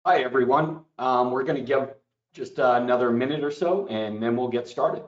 Hi, everyone. We're going to give just another minute or so, and then we'll get started.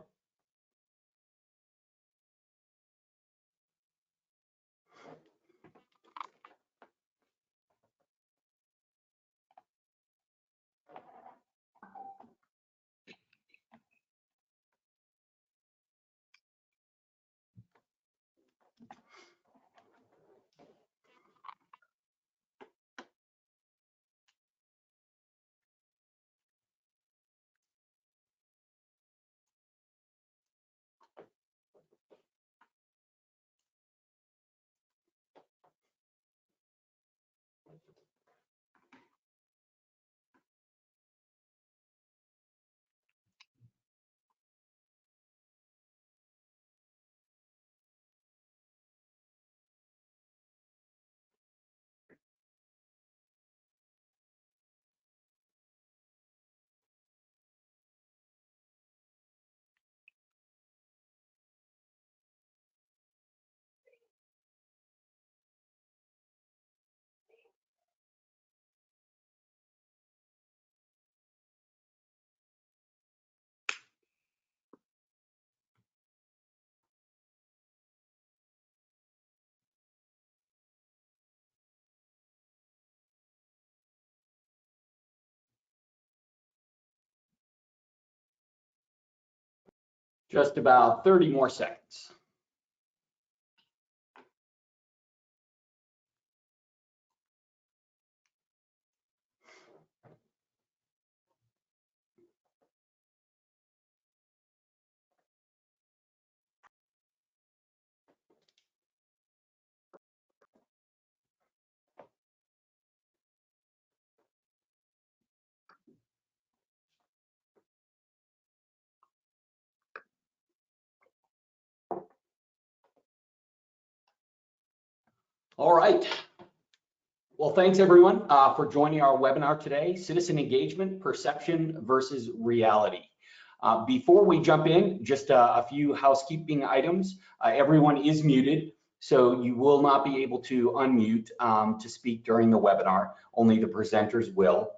Just about 30 more seconds. All right. Well, thanks everyone for joining our webinar today, Citizen Engagement, Perception versus Reality. Before we jump in, just a few housekeeping items. Everyone is muted, so you will not be able to unmute to speak during the webinar. Only the presenters will.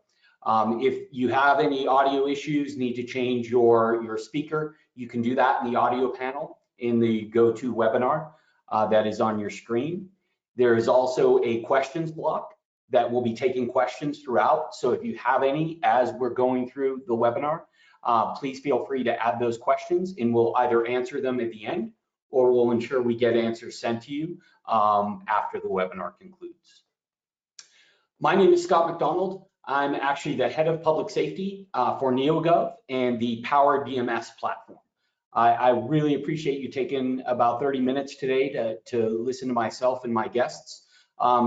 If you have any audio issues, need to change your speaker, you can do that in the audio panel in the GoToWebinar that is on your screen. There is also a questions block that will be taking questions throughout. So if you have any as we're going through the webinar, please feel free to add those questions and we'll either answer them at the end or we'll ensure we get answers sent to you after the webinar concludes. My name is Scott McDonald. I'm actually the head of public safety for NeoGov and the Power DMS platform. I really appreciate you taking about 30 minutes today to listen to myself and my guests.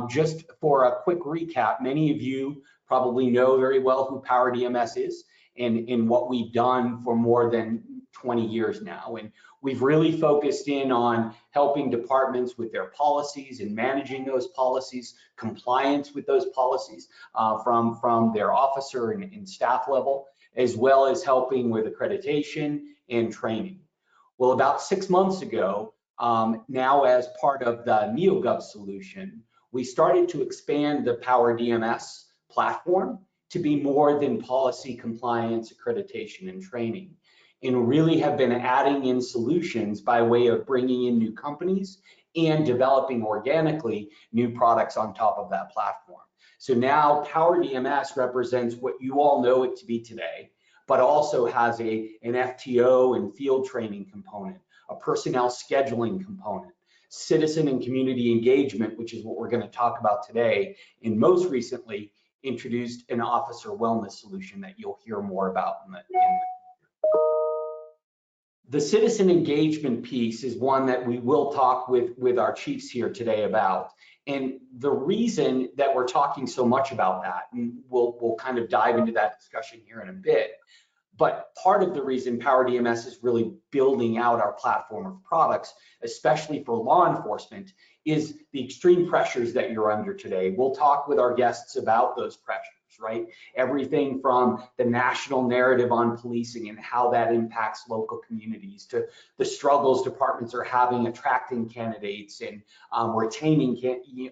Just for a quick recap, many of you probably know very well who Power DMS is and what we've done for more than 20 years now. And we've really focused in on helping departments with their policies and managing those policies, compliance with those policies from their officer and staff level, as well as helping with accreditation and training. Well, about 6 months ago, now as part of the NeoGov solution, we started to expand the Power DMS platform to be more than policy compliance, accreditation, and training, and really have been adding in solutions by way of bringing in new companies and developing organically new products on top of that platform. So now Power DMS represents what you all know it to be today, but also has an FTO and field training component, a personnel scheduling component, citizen and community engagement, which is what we're going to talk about today, and most recently introduced an officer wellness solution that you'll hear more about in the citizen engagement piece is one that we will talk with our chiefs here today about. And the reason that we're talking so much about that, and we'll kind of dive into that discussion here in a bit, but part of the reason Power DMS is really building out our platform of products, especially for law enforcement, is the extreme pressures that you're under today. We'll talk with our guests about those pressures. right? Everything from the national narrative on policing and how that impacts local communities to the struggles departments are having attracting candidates and retaining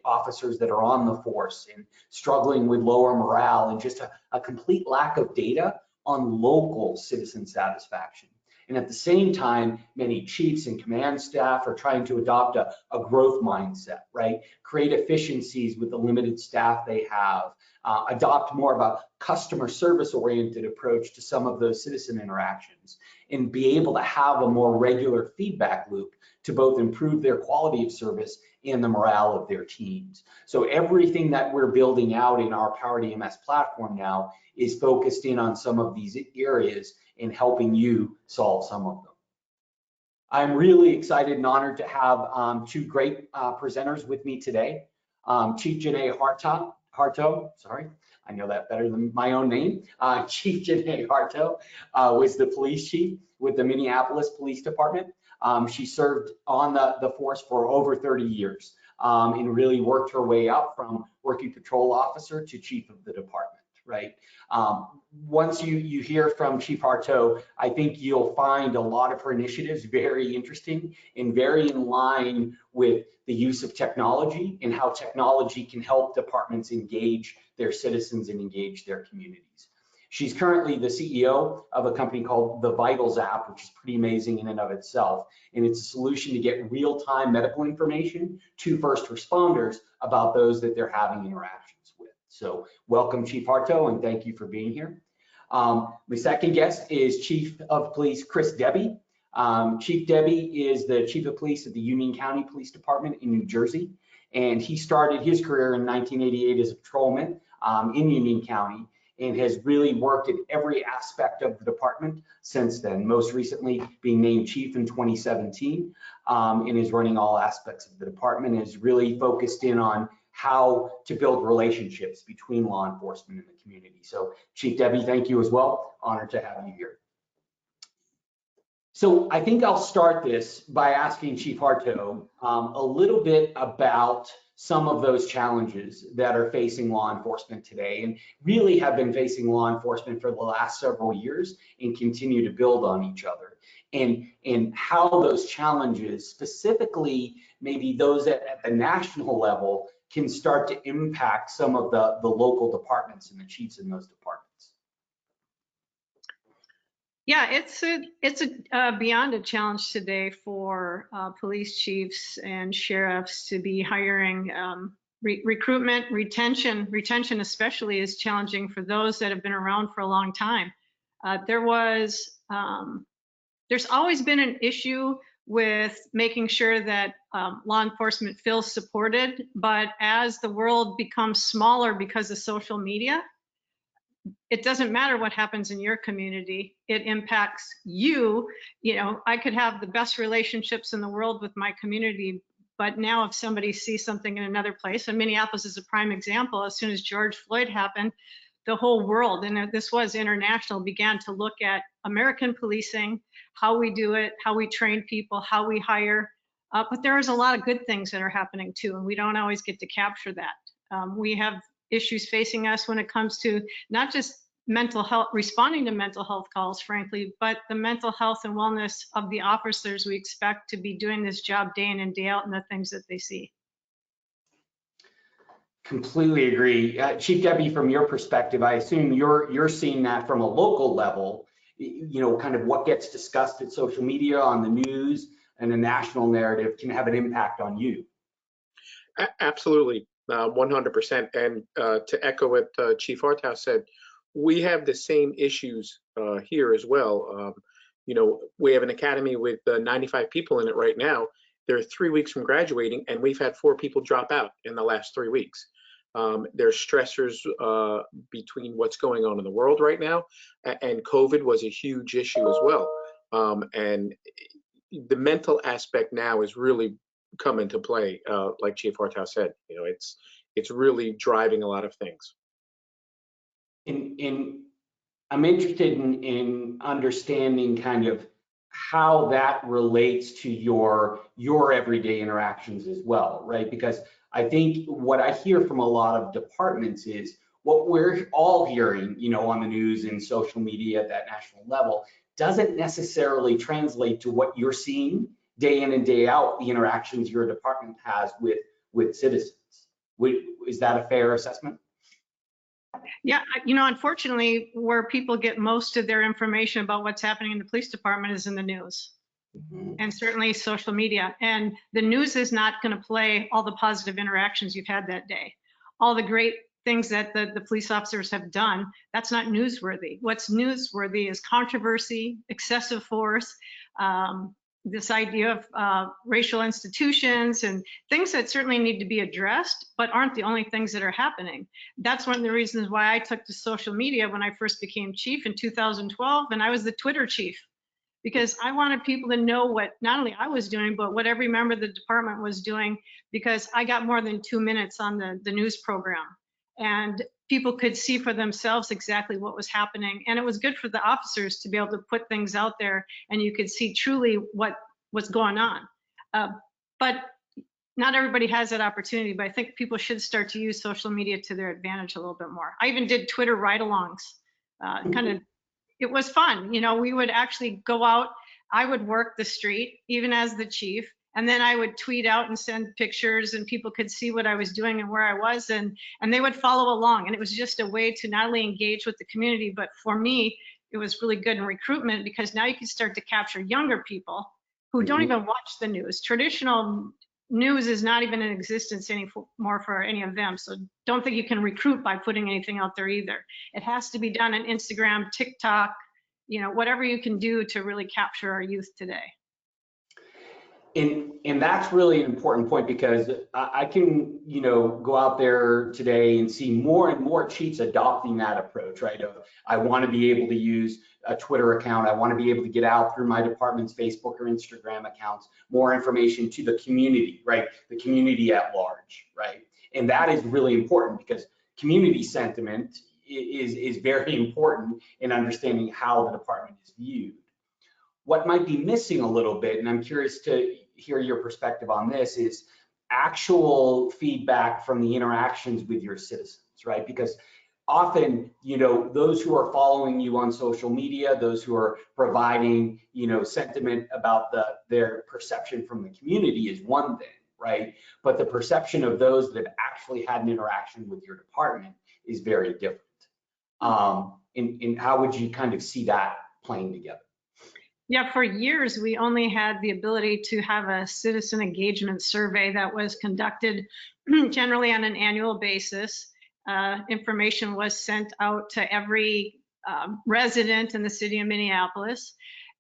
officers that are on the force and struggling with lower morale and just a complete lack of data on local citizen satisfaction. And at the same time, many chiefs and command staff are trying to adopt a growth mindset, right? Create efficiencies with the limited staff they have, adopt more of a customer service oriented approach to some of those citizen interactions, and be able to have a more regular feedback loop to both improve their quality of service and the morale of their teams. So everything that we're building out in our Powered EMS platform now is focused in on some of these areas in helping you solve some of them. I'm really excited and honored to have two great presenters with me today. Chief Janae Harto, sorry, I know that better than my own name. Chief Janae Harto was the police chief with the Minneapolis Police Department. She served on the force for over 30 years and really worked her way up from working patrol officer to chief of the department, right? Once you hear from Chief Harto, I think you'll find a lot of her initiatives very interesting and very in line with the use of technology and how technology can help departments engage their citizens and engage their communities. She's currently the CEO of a company called the Vitals app, which is pretty amazing in and of itself. And it's a solution to get real-time medical information to first responders about those that they're having interactions with. So welcome, Chief Harto, and thank you for being here. My second guest is Chief of Police Chris Debbie. Chief Debbie is the Chief of Police at the Union County Police Department in New Jersey. And he started his career in 1988 as a patrolman in Union County, and has really worked in every aspect of the department since then, most recently being named chief in 2017, and is running all aspects of the department, and is really focused in on how to build relationships between law enforcement and the community. So Chief Debbie, thank you as well. Honored to have you here. So I think I'll start this by asking Chief Harto a little bit about some of those challenges that are facing law enforcement today and really have been facing law enforcement for the last several years and continue to build on each other. And how those challenges, specifically maybe those at the national level, can start to impact some of the local departments and the chiefs in those departments. Yeah, it's beyond a challenge today for police chiefs and sheriffs to be hiring. Recruitment, retention especially is challenging for those that have been around for a long time. There's always been an issue with making sure that law enforcement feels supported, but as the world becomes smaller because of social media, it doesn't matter what happens in your community, it impacts you. You know, I could have the best relationships in the world with my community, but now if somebody sees something in another place, and Minneapolis is a prime example, as soon as George Floyd happened, the whole world, and this was international, began to look at American policing, how we do it, how we train people, how we hire. But there is a lot of good things that are happening too, and we don't always get to capture that. We have issues facing us when it comes to not just mental health, responding to mental health calls, frankly, but the mental health and wellness of the officers we expect to be doing this job day in and day out and the things that they see. Completely agree. Chief Debbie, from your perspective, I assume you're seeing that from a local level, you know, kind of what gets discussed at social media, on the news, and the national narrative can have an impact on you. Absolutely. 100%. And to echo what Chief Harto said, we have the same issues here as well. You know, we have an academy with 95 people in it right now. They're 3 weeks from graduating, and we've had 4 people drop out in the last 3 weeks. There's stressors between what's going on in the world right now, and COVID was a huge issue as well. And the mental aspect now is really come into play, like Chief Harto said. You know, it's really driving a lot of things. I'm interested in understanding kind of how that relates to your everyday interactions as well, right? Because I think what I hear from a lot of departments is what we're all hearing, on the news and social media at that national level doesn't necessarily translate to what you're seeing day in and day out, the interactions your department has with citizens. Is that a fair assessment? Yeah, unfortunately, where people get most of their information about what's happening in the police department is in the news. And certainly social media. And the news is not going to play all the positive interactions you've had that day. All the great things that the police officers have done, that's not newsworthy. What's newsworthy is controversy, excessive force, this idea of racial institutions and things that certainly need to be addressed, but aren't the only things that are happening. That's one of the reasons why I took to social media when I first became chief in 2012, and I was the Twitter chief, because I wanted people to know what not only I was doing, but what every member of the department was doing, because I got more than 2 minutes on the news program. And people could see for themselves exactly what was happening. And it was good for the officers to be able to put things out there and you could see truly what was going on. But not everybody has that opportunity, but I think people should start to use social media to their advantage a little bit more. I even did Twitter ride-alongs, it was fun. We would actually go out, I would work the street, even as the chief, and then I would tweet out and send pictures and people could see what I was doing and where I was, and they would follow along. And it was just a way to not only engage with the community, but for me, it was really good in recruitment, because now you can start to capture younger people who don't even watch the news. Traditional news is not even in existence anymore for any of them. So don't think you can recruit by putting anything out there either. It has to be done on Instagram, TikTok, whatever you can do to really capture our youth today. And that's really an important point, because I can, go out there today and see more and more chiefs adopting that approach, right? I want to be able to use a Twitter account. I want to be able to get out through my department's Facebook or Instagram accounts, more information to the community, right? The community at large, right? And that is really important, because community sentiment is very important in understanding how the department is viewed. What might be missing a little bit, and I'm curious to hear your perspective on this, is actual feedback from the interactions with your citizens, right? Because often, those who are following you on social media, those who are providing, sentiment about their perception from the community is one thing, right? But the perception of those that have actually had an interaction with your department is very different. And how would you kind of see that playing together? Yeah, for years, we only had the ability to have a citizen engagement survey that was conducted generally on an annual basis. Information was sent out to every resident in the city of Minneapolis,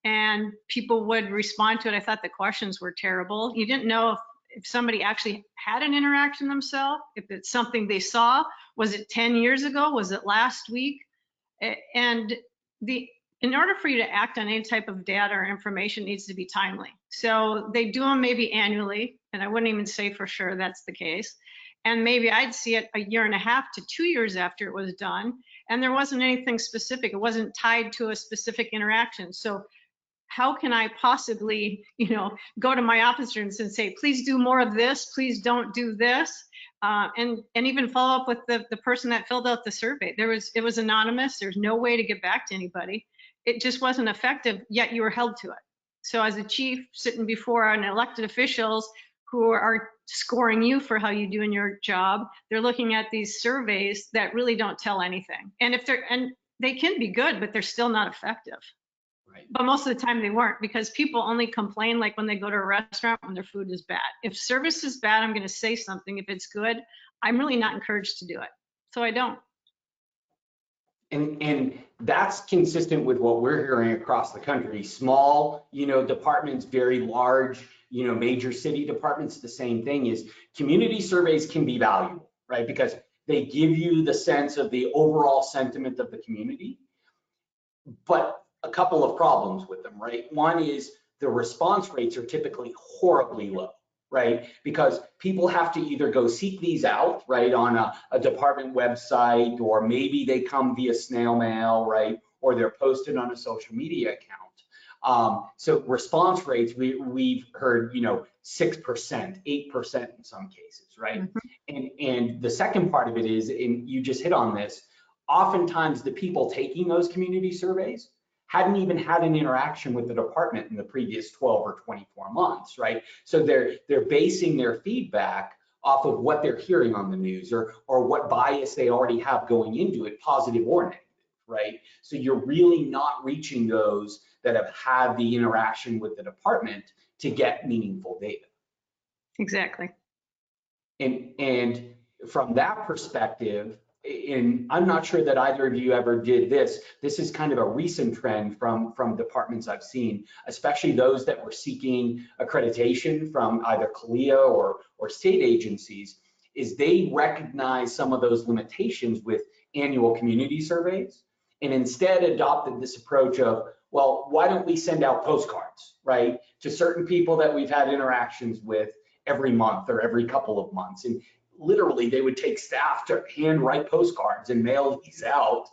and people would respond to it. I thought the questions were terrible. You didn't know if somebody actually had an interaction themselves, if it's something they saw. Was it 10 years ago? Was it last week? And in order for you to act on any type of data or information, it needs to be timely. So they do them maybe annually, and I wouldn't even say for sure that's the case. And maybe I'd see it a year and a half to 2 years after it was done, and there wasn't anything specific. It wasn't tied to a specific interaction. So how can I possibly, go to my officers and say, please do more of this, please don't do this, and even follow up with the person that filled out the survey. It was anonymous. There's no way to get back to anybody. It just wasn't effective, yet you were held to it. So as a chief sitting before an elected officials who are scoring you for how you do in your job, they're looking at these surveys that really don't tell anything. And they can be good, but they're still not effective. Right. But most of the time they weren't, because people only complain like when they go to a restaurant when their food is bad. If service is bad, I'm going to say something. If it's good, I'm really not encouraged to do it. So I don't. And that's consistent with what we're hearing across the country. Small, departments, very large, major city departments, the same thing is community surveys can be valuable, right? Because they give you the sense of the overall sentiment of the community. But a couple of problems with them, right? One is the response rates are typically horribly low, right? Because people have to either go seek these out, right, on a department website, or maybe they come via snail mail, right? Or they're posted on a social media account. So response rates, we've heard, 6%, 8% in some cases, right? And the second part of it is, and you just hit on this, oftentimes the people taking those community surveys hadn't even had an interaction with the department in the previous 12 or 24 months, right? So they're basing their feedback off of what they're hearing on the news or what bias they already have going into it, positive or negative, right? So you're really not reaching those that have had the interaction with the department to get meaningful data. Exactly. And from that perspective, and I'm not sure that either of you ever did this. This is kind of a recent trend from departments I've seen, especially those that were seeking accreditation from either CALEA or state agencies, is they recognize some of those limitations with annual community surveys and instead adopted this approach of, well, why don't we send out postcards, right, to certain people that we've had interactions with every month or every couple of months. And literally they would take staff to hand write postcards and mail these out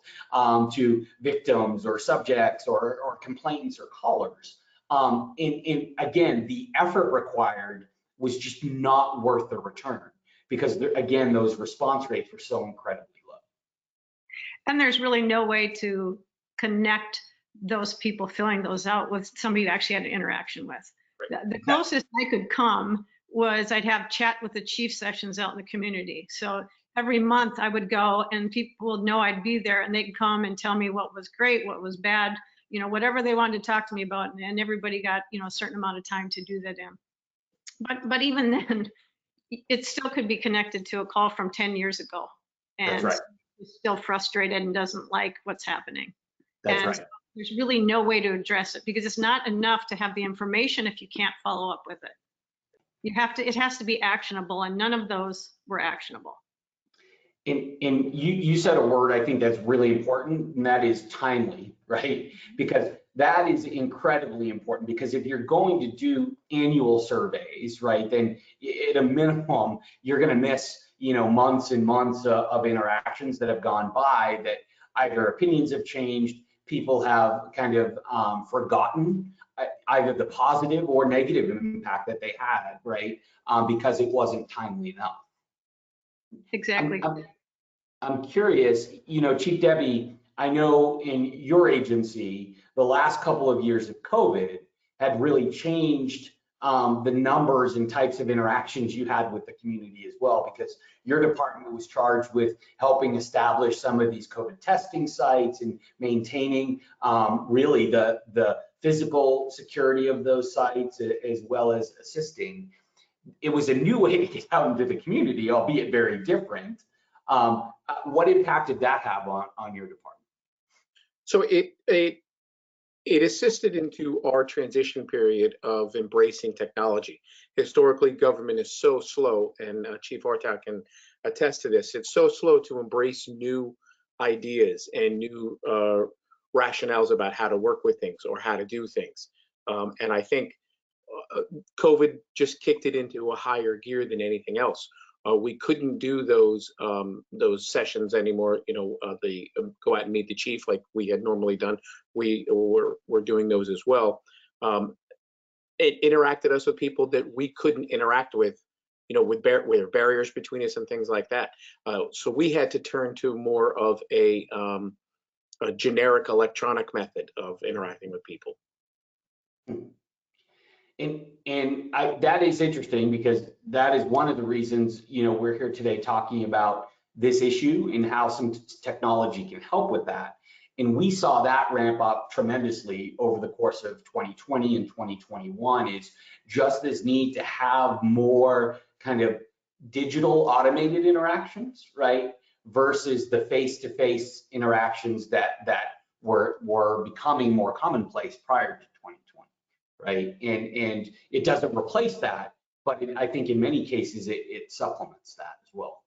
to victims or subjects or complainants or callers. And again, the effort required was just not worth the return because again, those response rates were so incredibly low. And there's really no way to connect those people filling those out with somebody you actually had an interaction with. Right. The closest I could come was I'd have chat with the chief sessions out in the community. So every month I would go and people would know I'd be there and they'd come and tell me what was great, what was bad, whatever they wanted to talk to me about. And everybody got, a certain amount of time to do that in. But even then, it still could be connected to a call from 10 years ago. And that's right. is still frustrated and doesn't like what's happening. That's and right. There's really no way to address it because it's not enough to have the information if you can't follow up with it. It has to be actionable, and none of those were actionable. And you said a word I think that's really important, and that is timely, right? Because that is incredibly important, because if you're going to do annual surveys, right, then at a minimum, you're going to miss, months and months of interactions that have gone by that either opinions have changed, people have kind of forgotten either the positive or negative impact that they had, right? Because it wasn't timely enough. Exactly. I'm curious, Chief Debbie, I know in your agency, the last couple of years of COVID had really changed the numbers and types of interactions you had with the community as well, because your department was charged with helping establish some of these COVID testing sites and maintaining really the physical security of those sites, as well as assisting. It was a new way to get out into the community, albeit very different. What impact did that have on your department? So it assisted into our transition period of embracing technology. Historically, government is so slow, and Chief Hartow can attest to this. It's so slow to embrace new ideas and new rationales about how to work with things or how to do things. And I think COVID just kicked it into a higher gear than anything else. We couldn't do those sessions anymore. The go out and meet the chief like we had normally done. We're doing those as well. It interacted us with people that we couldn't interact with, with barriers between us and things like that. So we had to turn to more of a generic electronic method of interacting with people. And that is interesting, because that is one of the reasons, we're here today talking about this issue and how some technology can help with that. And we saw that ramp up tremendously over the course of 2020 and 2021, is just this need to have more kind of digital automated interactions, right? Versus the face-to-face interactions that were becoming more commonplace prior to 2020. Right, and it doesn't replace that, but I think in many cases it supplements that as well.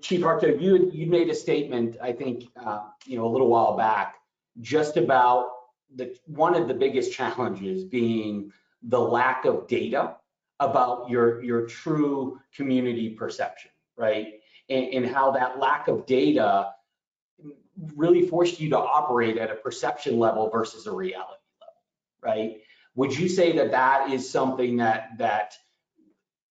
Chief Hartow, you made a statement, I think, a little while back, just about one of the biggest challenges being the lack of data about your true community perception, right? And how that lack of data really forced you to operate at a perception level versus a reality level, right? Would you say that that is something that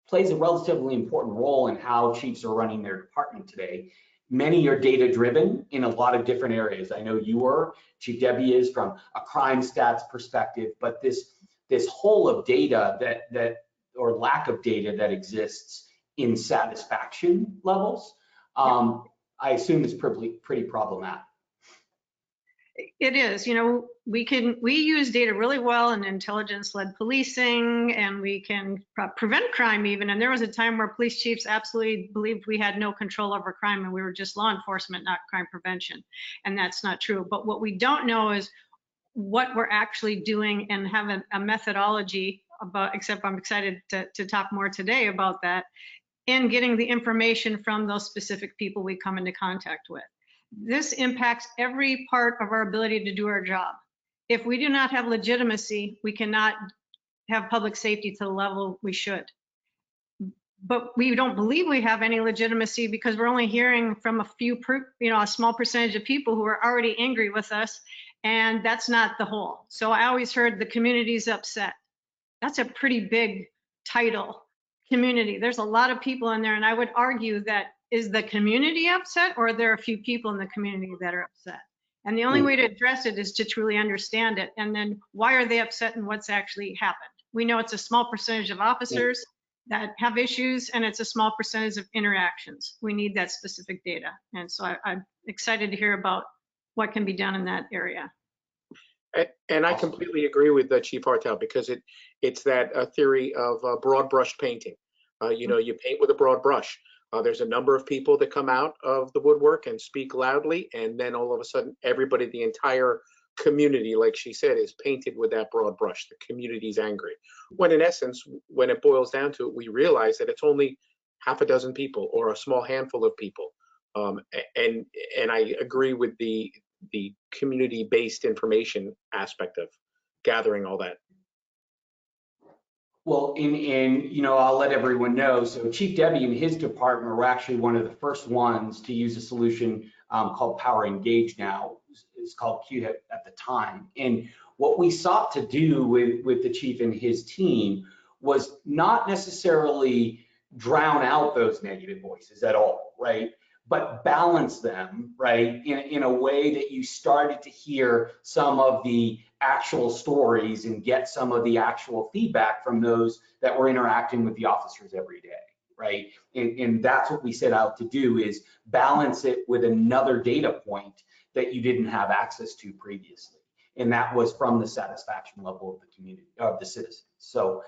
plays a relatively important role in how chiefs are running their department today? Many are data driven in a lot of different areas. I know you were, Chief Debbie is, from a crime stats perspective, but this whole of data that or lack of data that exists in satisfaction levels, I assume is pretty problematic. It is, we use data really well in intelligence-led policing, and we can prevent crime even. And there was a time where police chiefs absolutely believed we had no control over crime and we were just law enforcement, not crime prevention. And that's not true. But what we don't know is what we're actually doing and have a methodology about, except I'm excited to talk more today about that, and getting the information from those specific people we come into contact with. This impacts every part of our ability to do our job. If we do not have legitimacy, we cannot have public safety to the level we should. But we don't believe we have any legitimacy because we're only hearing from a small percentage of people who are already angry with us, and that's not the whole. So I always heard the community's upset. That's a pretty big title, community. There's a lot of people in there, and I would argue that is the community upset, or are there a few people in the community that are upset? And the only way to address it is to truly understand it. And then why are they upset and what's actually happened? We know it's a small percentage of officers that have issues, and it's a small percentage of interactions. We need that specific data. And so I'm excited to hear about what can be done in that area. And I completely agree with Chief Hartel, because it's that theory of broad brush painting. You paint with a broad brush. There's a number of people that come out of the woodwork and speak loudly, and then all of a sudden, everybody, the entire community, like she said, is painted with that broad brush. The community's angry. When in essence, when it boils down to it, we realize that it's only half a dozen people or a small handful of people. And I agree with the community-based information aspect of gathering all that. Well, I'll let everyone know. So Chief Debbie and his department were actually one of the first ones to use a solution called Power Engage now. It's called Qt at the time. And what we sought to do with the chief and his team was not necessarily drown out those negative voices at all, right? But balance them, right, in a way that you started to hear some of the actual stories and get some of the actual feedback from those that were interacting with the officers every day, right? And that's what we set out to do, is balance it with another data point that you didn't have access to previously. And that was from the satisfaction level of the community, of the citizens. So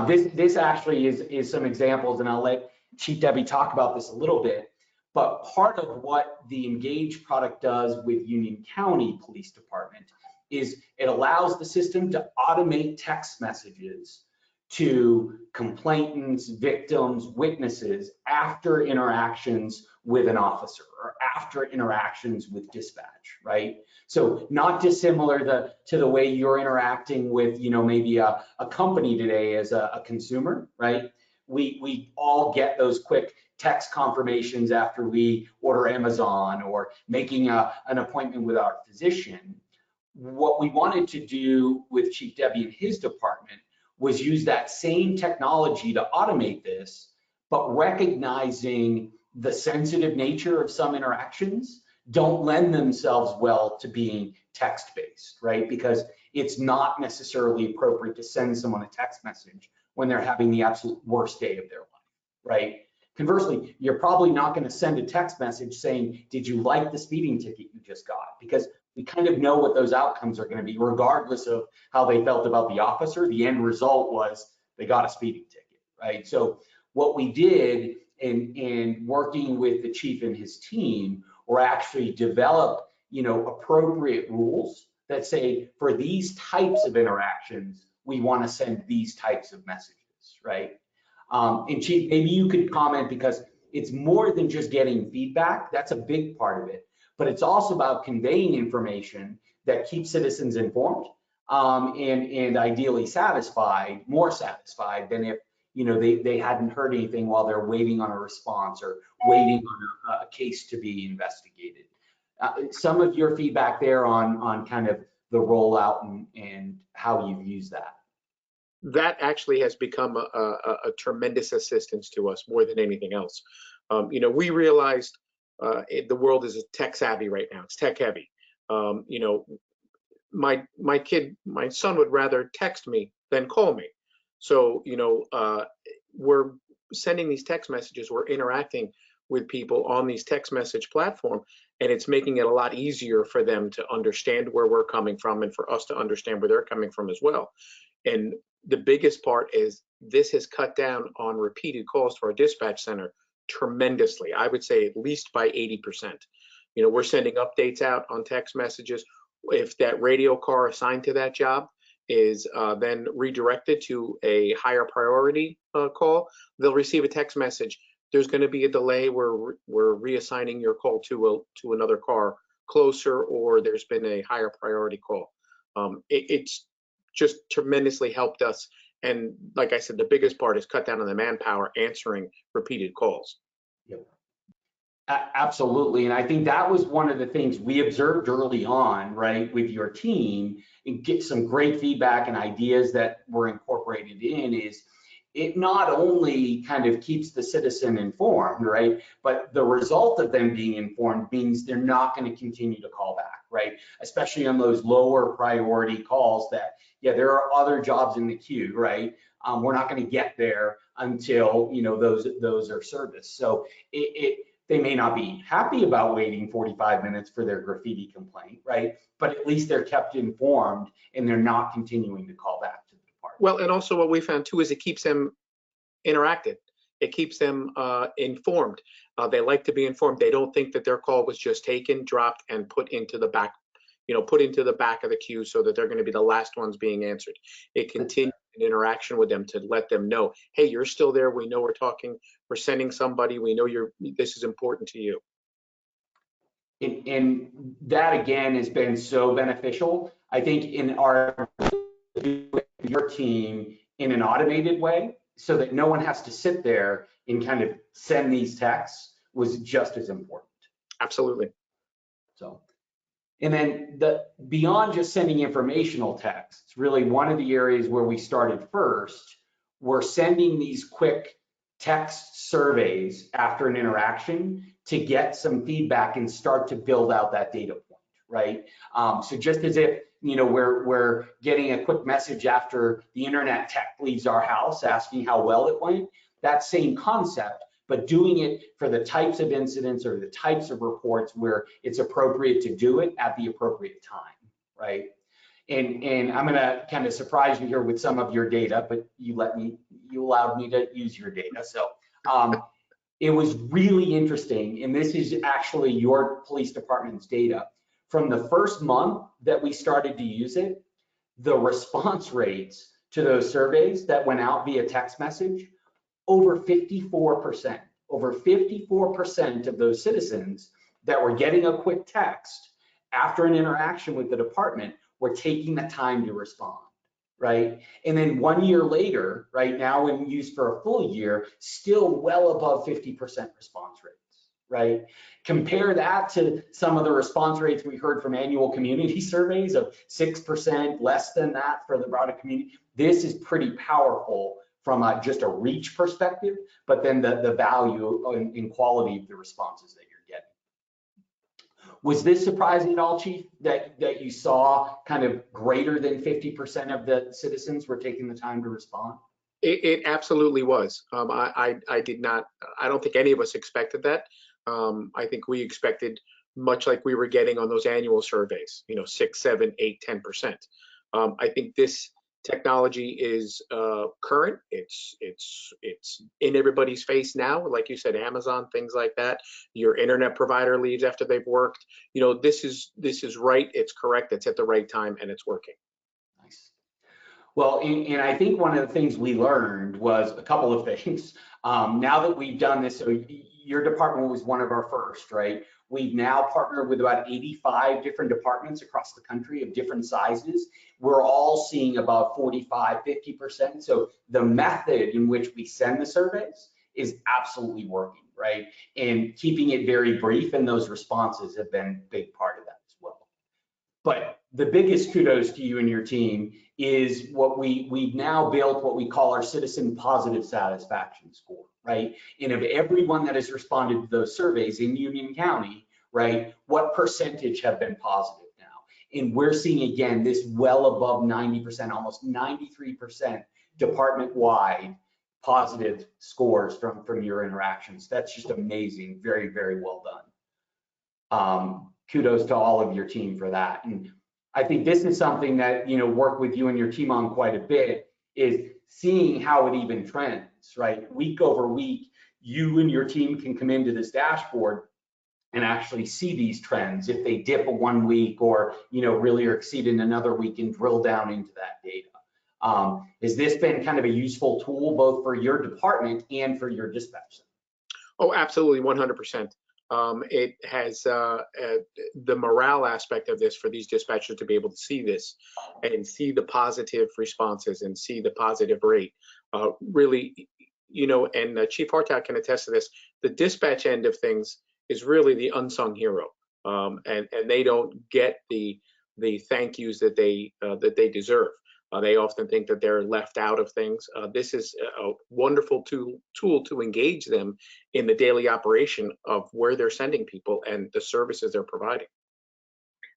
this actually is some examples, and I'll let Chief Debbie talk about this a little bit. But part of what the Engage product does with Union County Police Department is it allows the system to automate text messages to complainants, victims, witnesses after interactions with an officer or after interactions with dispatch, right? So not dissimilar to the way you're interacting with, maybe a company today as a consumer, right? We all get those quick text confirmations after we order Amazon or making an appointment with our physician. What we wanted to do with Chief Debbie and his department was use that same technology to automate this, but recognizing the sensitive nature of some interactions don't lend themselves well to being text-based, right? Because it's not necessarily appropriate to send someone a text message when they're having the absolute worst day of their life, right? Conversely, you're probably not going to send a text message saying, did you like the speeding ticket you just got? Because we kind of know what those outcomes are going to be, regardless of how they felt about the officer. The end result was they got a speeding ticket, right? So what we did in working with the chief and his team were actually develop, appropriate rules that say, for these types of interactions, we want to send these types of messages, right? And Chief, maybe you could comment, because it's more than just getting feedback. That's a big part of it, but it's also about conveying information that keeps citizens informed and ideally satisfied, more satisfied than if they hadn't heard anything while they're waiting on a response or waiting on a case to be investigated. some of your feedback there on kind of the rollout and how you've used that. That actually has become a tremendous assistance to us more than anything else. We realized the world is tech savvy right now. It's tech heavy. My son would rather text me than call me. So, we're sending these text messages, we're interacting with people on these text message platform, and it's making it a lot easier for them to understand where we're coming from and for us to understand where they're coming from as well. And the biggest part is this has cut down on repeated calls to our dispatch center tremendously. I would say at least by 80%. We're sending updates out on text messages. If that radio car assigned to that job is then redirected to a higher priority call, they'll receive a text message. There's going to be a delay. We're reassigning your call to another car closer, or there's been a higher priority call. It's just tremendously helped us. And like I said, the biggest part is cut down on the manpower answering repeated calls. Yep. Absolutely. And I think that was one of the things we observed early on, right, with your team, and get some great feedback and ideas that were incorporated in is it not only kind of keeps the citizen informed, right, but the result of them being informed means they're not going to continue to call back, right, especially on those lower priority calls that, yeah, there are other jobs in the queue, right? We're not going to get there until, those are serviced. So they may not be happy about waiting 45 minutes for their graffiti complaint, right? But at least they're kept informed and they're not continuing to call back to the department. Well, and also what we found too is it keeps them interacted. It keeps them informed. They like to be informed. They don't think that their call was just taken, dropped, and put into the back of the queue so that they're going to be the last ones being answered. It continues an interaction with them to let them know, hey, you're still there. We know we're talking. We're sending somebody. We know this is important to you. And that again has been so beneficial. I think in your team in an automated way, so that no one has to sit there and kind of send these texts was just as important. Absolutely. So. And then beyond just sending informational texts, really one of the areas where we started first, we're sending these quick text surveys after an interaction to get some feedback and start to build out that data point, right? So just as if, we're getting a quick message after the internet tech leaves our house asking how well it went, that same concept, but doing it for the types of incidents or the types of reports where it's appropriate to do it at the appropriate time, right? And I'm gonna kind of surprise you here with some of your data, but you allowed me to use your data. So it was really interesting, and this is actually your police department's data. From the first month that we started to use it, the response rates to those surveys that went out via text message, over 54%. Over 54% of those citizens that were getting a quick text after an interaction with the department were taking the time to respond, right? And then 1 year later, right now when used for a full year, still well above 50% response rates, right? Compare that to some of the response rates we heard from annual community surveys of 6%, less than that for the broader community. This is pretty powerful from just a reach perspective, but then the value and quality of the responses that you're getting. Was this surprising at all, Chief, that you saw kind of greater than 50% of the citizens were taking the time to respond? It absolutely was. I don't think any of us expected that. I think we expected, much like we were getting on those annual surveys, 6, 7, 8, 10%. I think this technology is current. It's in everybody's face now. Like you said, Amazon, things like that. Your internet provider leaves after they've worked. This is right. It's correct. It's at the right time, and it's working. Nice. Well, and I think one of the things we learned was a couple of things. Now that we've done this, so your department was one of our first, right? We've now partnered with about 85 different departments across the country of different sizes. We're all seeing about 45, 50%. So the method in which we send the surveys is absolutely working, right? And keeping it very brief, and those responses have been a big part of that as well. But the biggest kudos to you and your team is what we've now built what we call our citizen positive satisfaction score, right? And of everyone that has responded to those surveys in Union County, right, what percentage have been positive now? And we're seeing, again, this well above 90%, almost 93% department-wide positive scores from your interactions. That's just amazing. Very, very well done. Kudos to all of your team for that. And I think this is something that, work with you and your team on quite a bit, is seeing how it even trends, right? Week over week, you and your team can come into this dashboard and actually see these trends if they dip 1 week or, really are exceeding another week, and drill down into that data. Has this been kind of a useful tool both for your department and for your dispatch? Oh, absolutely, 100%. It has the morale aspect of this for these dispatchers to be able to see this and see the positive responses and see the positive rate. Really, and Chief Hartow can attest to this, the dispatch end of things is really the unsung hero. And they don't get the thank yous that they deserve. They often think that they're left out of things. This is a wonderful tool to engage them in the daily operation of where they're sending people and the services they're providing.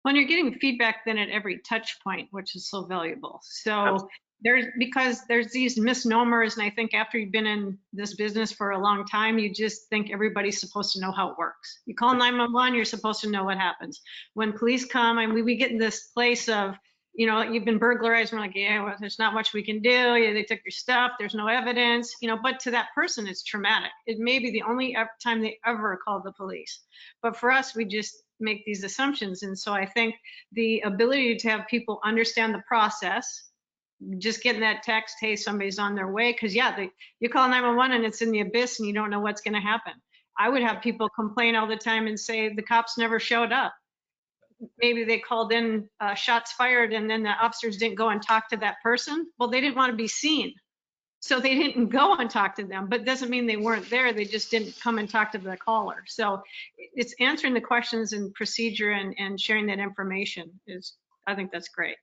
When you're getting feedback then at every touch point, which is so valuable. So because there's these misnomers, and I think after you've been in this business for a long time, you just think everybody's supposed to know how it works. You call 911, you're supposed to know what happens. When police come, and we get in this place of, you've been burglarized. We're like, yeah, well, there's not much we can do. Yeah, they took your stuff. There's no evidence, but to that person, it's traumatic. It may be the only time they ever call the police. But for us, we just make these assumptions. And so I think the ability to have people understand the process, just getting that text, hey, somebody's on their way. Because you call 911 and it's in the abyss and you don't know what's going to happen. I would have people complain all the time and say the cops never showed up. Maybe they called in shots fired and then the officers didn't go and talk to that person. Well, they didn't want to be seen. So they didn't go and talk to them, but doesn't mean they weren't there. They just didn't come and talk to the caller. So it's answering the questions and procedure and sharing that information I think that's great.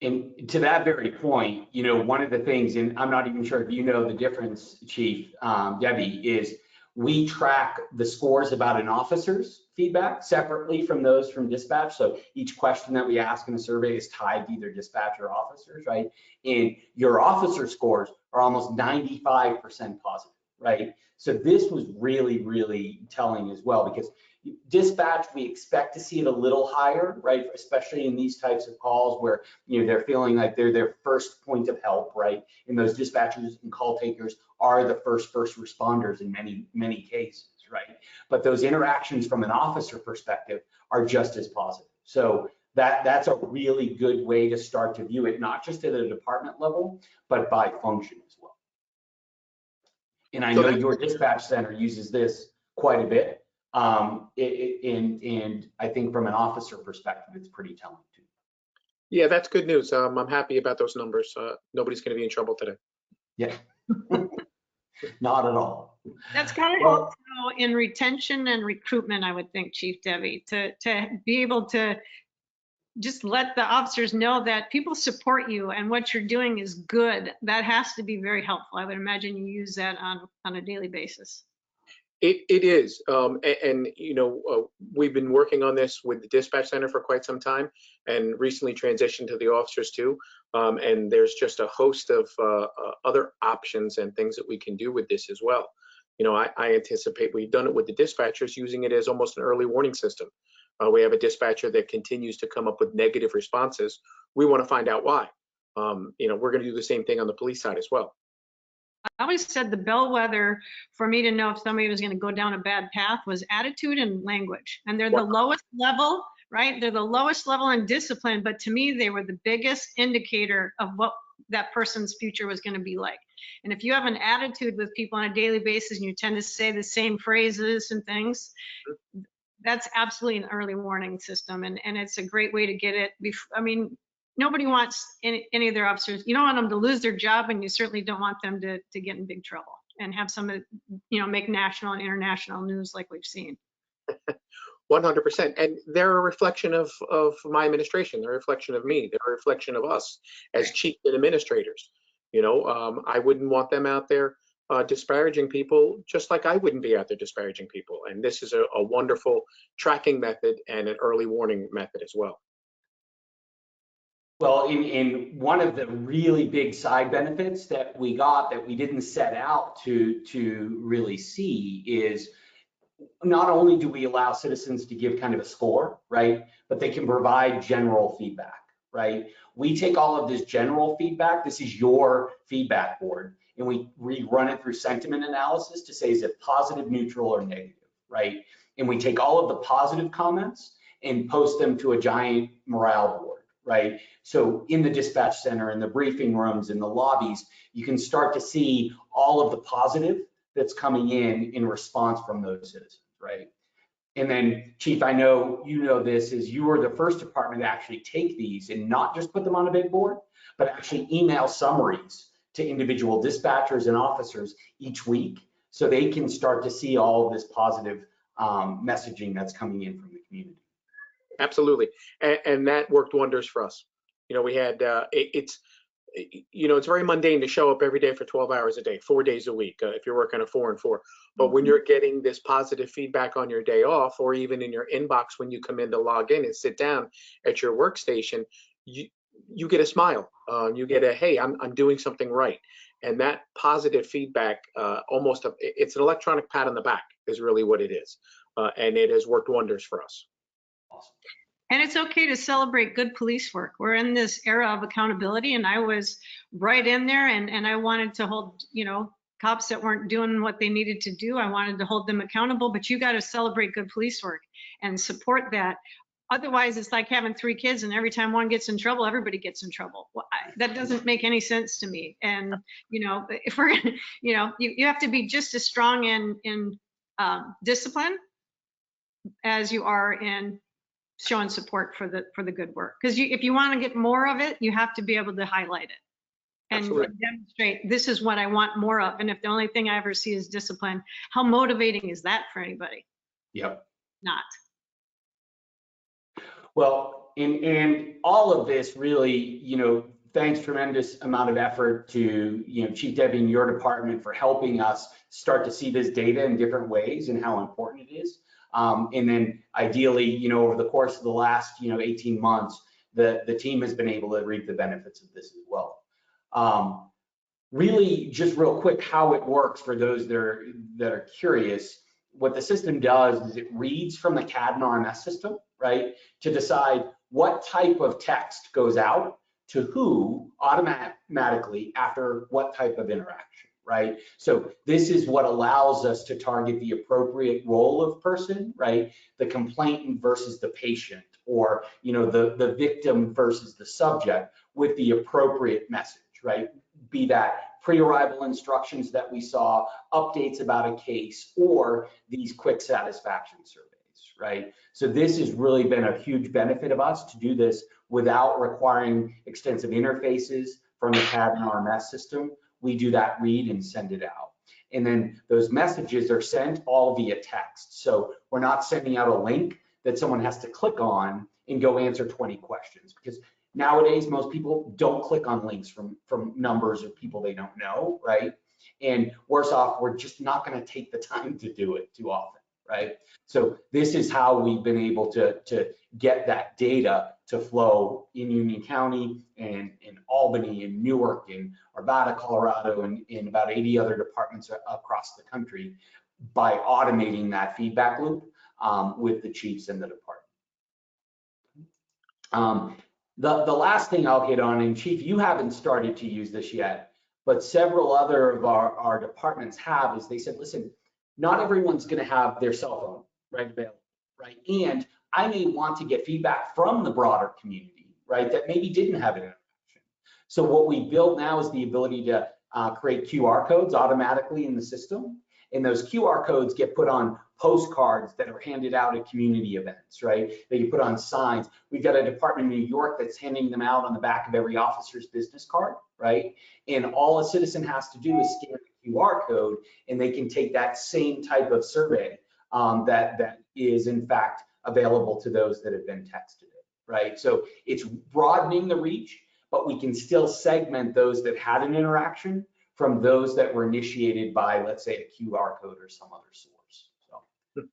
And to that very point, one of the things, and I'm not even sure if you know the difference, Chief Debbie, is we track the scores about an officer's feedback separately from those from dispatch. So each question that we ask in a survey is tied to either dispatch or officers, right? And your officer scores are almost 95% positive, right? So this was really, really telling as well, because dispatch, we expect to see it a little higher, right? Especially in these types of calls where, they're feeling like they're their first point of help, right? And those dispatchers and call takers are the first responders in many, many cases, right? But those interactions from an officer perspective are just as positive. So that's a really good way to start to view it, not just at a department level, but by function as well. And I know your dispatch center uses this quite a bit. And I think from an officer perspective, it's pretty telling too. Yeah, that's good news. I'm happy about those numbers. Nobody's going to be in trouble today. Yeah, not at all. That's kind of also in retention and recruitment, I would think, Chief Debbie, to be able to just let the officers know that people support you and what you're doing is good. That has to be very helpful. I would imagine you use that on a daily basis. It is, and we've been working on this with the dispatch center for quite some time, and recently transitioned to the officers too. And there's just a host of other options and things that we can do with this as well. I anticipate we've done it with the dispatchers, using it as almost an early warning system. We have a dispatcher that continues to come up with negative responses. We want to find out why. We're going to do the same thing on the police side as well. I always said the bellwether for me to know if somebody was going to go down a bad path was attitude and language. And they're the lowest level, right? They're the lowest level in discipline, but to me, they were the biggest indicator of what that person's future was going to be like. And if you have an attitude with people on a daily basis and you tend to say the same phrases and things, that's absolutely an early warning system. And it's a great way to get it. Nobody wants any of their officers. You don't want them to lose their job, and you certainly don't want them to get in big trouble. and have some, make national and international news like we've seen. 100%. And they're a reflection of my administration. They're a reflection of me. They're a reflection of us as chief administrators. I wouldn't want them out there disparaging people, just like I wouldn't be out there disparaging people. And this is a wonderful tracking method and an early warning method as well. Well, in one of the really big side benefits that we got that we didn't set out to really see is not only do we allow citizens to give kind of a score, right, but they can provide general feedback, right? We take all of this general feedback, this is your feedback board, and we run it through sentiment analysis to say, is it positive, neutral, or negative, right? And we take all of the positive comments and post them to a giant morale board, right? So in the dispatch center, in the briefing rooms, in the lobbies, you can start to see all of the positive that's coming in response from those citizens, right? And then, Chief, I know you know this, is you are the first department to actually take these and not just put them on a big board, but actually email summaries to individual dispatchers and officers each week so they can start to see all of this positive messaging that's coming in from the community. Absolutely. And that worked wonders for us. We had, it's very mundane to show up every day for 12 hours a day, 4 days a week, if you're working a 4 and 4. But when you're getting this positive feedback on your day off, or even in your inbox when you come in to log in and sit down at your workstation, you get a smile. You get a, hey, I'm doing something right. And that positive feedback, it's an electronic pat on the back is really what it is. And it has worked wonders for us. Awesome. And it's okay to celebrate good police work. We're in this era of accountability, and I was right in there, and I wanted to hold, cops that weren't doing what they needed to do. I wanted to hold them accountable, but you got to celebrate good police work and support that. Otherwise, it's like having 3 kids, and every time one gets in trouble, everybody gets in trouble. Well, that doesn't make any sense to me. And, if we're, you have to be just as strong in discipline as you are in showing support for the good work. Because if you want to get more of it, you have to be able to highlight it and demonstrate, this is what I want more of. And if the only thing I ever see is discipline, how motivating is that for anybody? Yep. Not. Well, and all of this really, thanks tremendous amount of effort to, Chief Debbie and your department for helping us start to see this data in different ways and how important it is. And then ideally, over the course of the last, 18 months, the team has been able to reap the benefits of this as well. Really, just real quick, how it works for those that are curious, what the system does is it reads from the CAD and RMS system, right, to decide what type of text goes out to who automatically after what type of interaction, right? So this is what allows us to target the appropriate role of person, right? The complainant versus the patient, or the victim versus the subject with the appropriate message, right? Be that pre-arrival instructions that we saw, updates about a case, or these quick satisfaction surveys, right? So this has really been a huge benefit of us to do this without requiring extensive interfaces from the CAD and RMS system. We do that read and send it out. And then those messages are sent all via text. So we're not sending out a link that someone has to click on and go answer 20 questions, because nowadays most people don't click on links from numbers of people they don't know, right? And worse off, we're just not going to take the time to do it too often, right? So this is how we've been able to get that data to flow in Union County and in Albany and Newark and Arvada, Colorado, and in about 80 other departments across the country by automating that feedback loop with the chiefs and the department. The last thing I'll hit on, and Chief, you haven't started to use this yet, but several other of our departments have, is they said, listen, not everyone's going to have their cell phone right available, right? And I may want to get feedback from the broader community, right, that maybe didn't have an interaction. So what we built now is the ability to create QR codes automatically in the system, and those QR codes get put on postcards that are handed out at community events, right? They get put on signs. We've got a department in New York that's handing them out on the back of every officer's business card, right? And all a citizen has to do is scan the QR code, and they can take that same type of survey that is in fact available to those that have been texted it, right? So it's broadening the reach, but we can still segment those that had an interaction from those that were initiated by, let's say, a QR code or some other source. So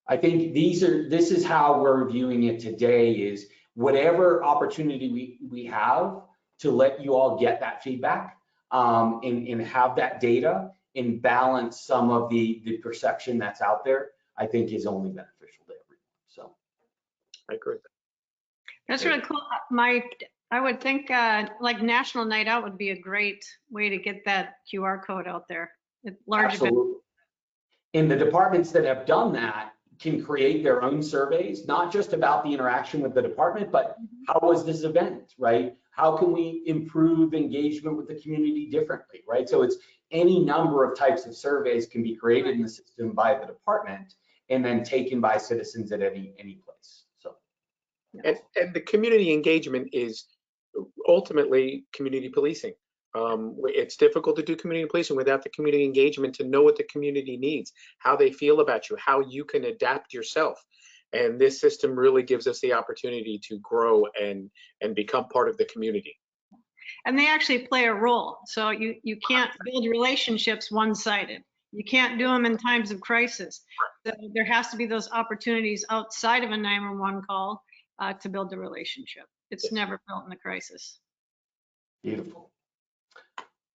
I think this is how we're viewing it today, is whatever opportunity we have to let you all get that feedback and have that data and balance some of the perception that's out there, I think is only beneficial to everyone. So I agree. That's really cool. I would think like National Night Out would be a great way to get that QR code out there. absolutely. And the departments that have done that can create their own surveys, not just about the interaction with the department, but how was this event, right? How can we improve engagement with the community differently, right? So it's any number of types of surveys can be created in the system by the department and then taken by citizens at any place. So, And the community engagement is ultimately community policing. It's difficult to do community policing without the community engagement, to know what the community needs, how they feel about you, how you can adapt yourself. And this system really gives us the opportunity to grow and become part of the community. And they actually play a role. So you can't build relationships one-sided. You can't do them in times of crisis. So there has to be those opportunities outside of a 911 call to build the relationship. It's never built in the crisis. beautiful.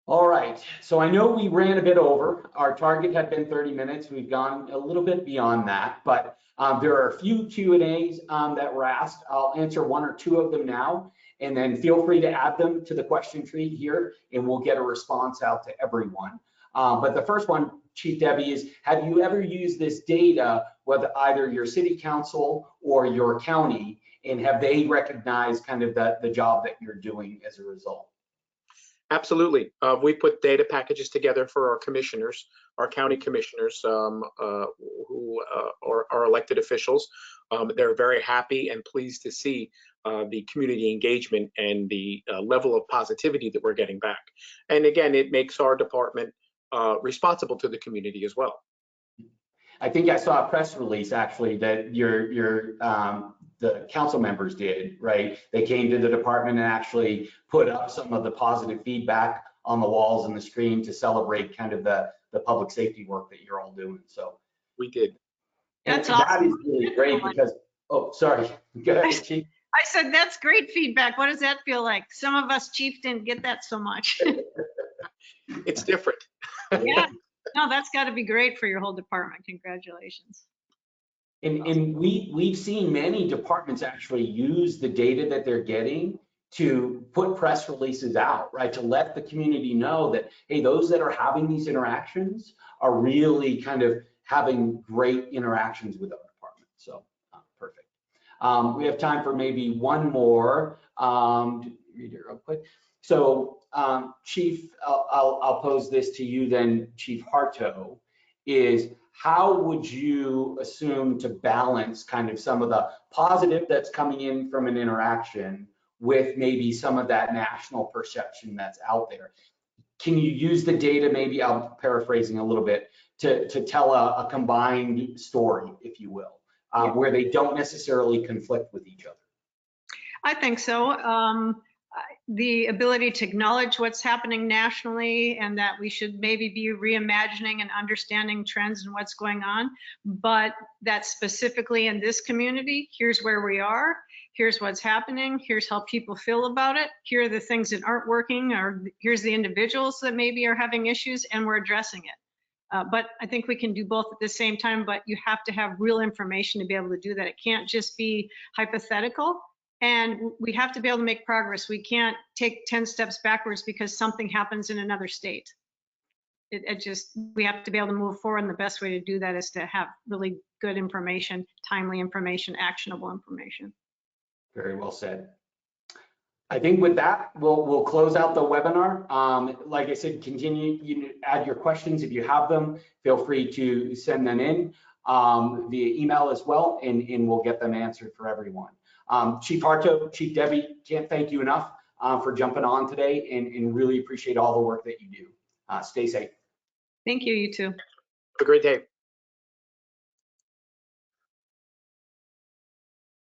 All right, so I know we ran a bit over. Our target had been 30 minutes. We've gone a little bit beyond that, but there are a few Q&As that were asked. I'll answer one or two of them now, and then feel free to add them to the question tree here, and we'll get a response out to everyone. But the first one, Chief Debbie, is have you ever used this data, whether either your city council or your county, and have they recognized kind of the job that you're doing as a result? Absolutely. We put data packages together for our commissioners, our county commissioners who are elected officials. They're very happy and pleased to see the community engagement and the level of positivity that we're getting back. And again, it makes our department responsible to the community as well. I think I saw a press release actually that the council members did, right? They came to the department and actually put up some of the positive feedback on the walls and the screen to celebrate kind of the public safety work that you're all doing. So we did. That's awesome. awesome. That is really great because, oh, sorry. Go ahead, Chief. I said, that's great feedback. What does that feel like? Some of us chief didn't get that so much. It's different. Yeah, no, that's got to be great for your whole department. Congratulations. And we've seen many departments actually use the data that they're getting to put press releases out, right? To let the community know that, hey, those that are having these interactions are really kind of having great interactions with our department. So perfect. We have time for maybe one more. Read it real quick. So Chief, I'll pose this to you then, Chief Harto, is how would you assume to balance kind of some of the positive that's coming in from an interaction with maybe some of that national perception that's out there? Can you use the data, maybe I'm paraphrasing a little bit, to tell a combined story, if you will, where they don't necessarily conflict with each other? I think so. The ability to acknowledge what's happening nationally and that we should maybe be reimagining and understanding trends and what's going on, but that specifically in this community, here's where we are, here's what's happening, here's how people feel about it, here are the things that aren't working, or here's the individuals that maybe are having issues, and we're addressing it. But I think we can do both at the same time, but you have to have real information to be able to do that. It can't just be hypothetical. And we have to be able to make progress. We can't take 10 steps backwards because something happens in another state. We have to be able to move forward, and the best way to do that is to have really good information, timely information, actionable information. Very well said. I think with that, we'll close out the webinar. Like I said, continue, add your questions if you have them. Feel free to send them in via email as well, and we'll get them answered for everyone. Chief Harto, Chief Debbie, can't thank you enough for jumping on today, and really appreciate all the work that you do. Stay safe. Thank you, you too. Have a great day.